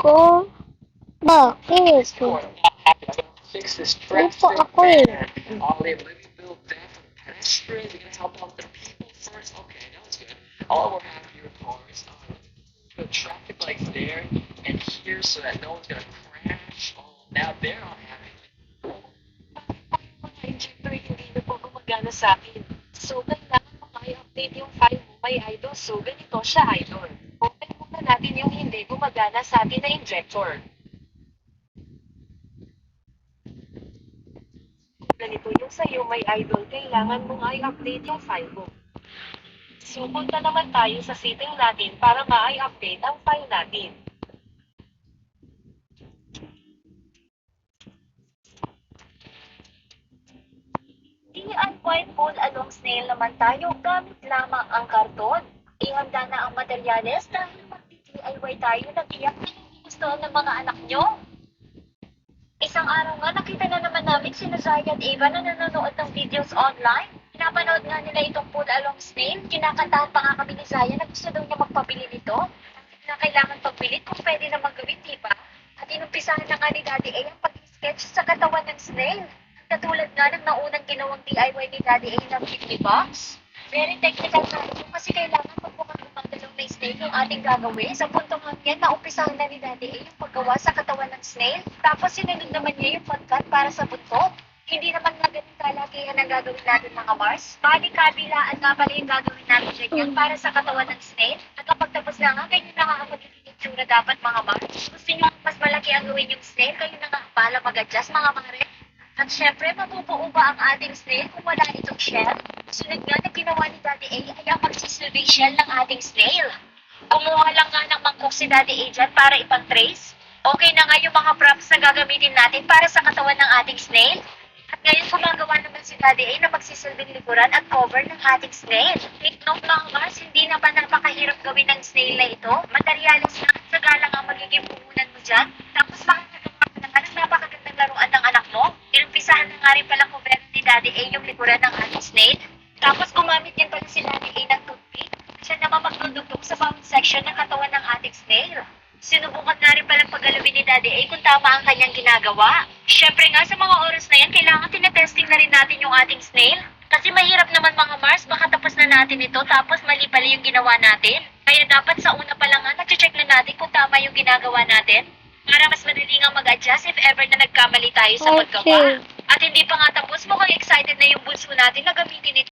Ko, bakit? Fix this Upo drastic ako eh. ban. Ollie, let me build that for pedestrians. We're gonna help out the people first. Okay, that was good. All we're having here, cars. Put traffic lights there and here so that no one's gonna crash. Oh, now they're not having it. Mga injector hindi na po gumagana sa akin. So, kailangan mo i-update yung file mo, may idol. So, ganito siya, idol. Open muna natin yung hindi gumagana sa atin na injector. Ganito yung sa'yo, may idol. Kailangan mong i-update yung file mo. So, punta naman tayo sa setting natin para ma-i-update ang file natin. DIY food along snail naman tayo gamit lamang ang karton. Ihanda na ang materyales dahil mag-DIY tayo na tiyak na gusto ng mga anak nyo. Isang araw nga nakita na naman namin si Zaya at Ava na nanonood ng videos online. Pinapanood nga nila itong food along snail. Kinakantahan pa nga kami ni Zaya na gusto daw niya magpabili nito. Na kailangan pagpilit kung pwede naman gawin, diba? At inumpisahan na nga ni Daddy A ang pag-sketch sa katawan ng snail. Katulad nga ng naunang ginawang DIY ni Daddy A ng 50 bucks. Very technical na ito kasi kailangan magbukas ng dalawang na snail yung ating gagawin. Sa puntong hangyan, naumpisahan na ni Daddy A yung paggawa sa katawan ng snail. Tapos sinunod naman niya yung pagkat para sa buntot. Hindi naman nga ganun kalakihan ang gagawin natin mga Mars. Bali-kabilaan nga pala yung gagawin natin dyan para sa katawan ng snail. At kapag tapos na nga, ganyan na nga ang magiging itsura dapat mga Mars. Gusto nyo mas malaki ang gawin yung snail, kayo na nga pala mag-adjust mga Mare. At syempre, mabubuo ba ang ating snail kung wala itong shell? Sunod nga na ginawa ni Daddy A ay ang magsisilbing shell ng ating snail. Kumuha lang nga ng mangkok si Daddy A dyan para ipang-trace. Okay na nga yung mga props na gagamitin natin para sa katawan ng ating snail. At ngayon gumagawa naman si Daddy A na magsisilbing likuran at cover ng ating snail. Take note mga Mars, hindi naman napakahirap gawin ng snail na ito. Materyales na at sagalang ang magiging puhunan mo dyan. Tapos makakagawa ka naman ng napakagandang laruan ng anak mo. Inumpisahan na nga rin pala cover ni Daddy A yung likuran ng ating snail. Tapos gumamit yan pala si Daddy A ng toothpick. Siya naman magdudugtong sa bawat section ng katawan ng ating snail. Sinubukan na rin palang paggalawin ni Daddy A kung tama ang kanyang ginagawa. Siyempre nga sa mga oras na yan, kailangan tinetesting na rin natin yung ating snail. Kasi mahirap naman mga Mars, baka tapos na natin ito tapos mali pala yung ginawa natin. Kaya dapat sa una pa lang nga, nag-check na natin kung tama yung ginagawa natin. Para mas madali nga mag-adjust if ever na nagkamali tayo sa paggawa. At hindi pa nga tapos, mukhang excited na yung bunso natin na gamitin ito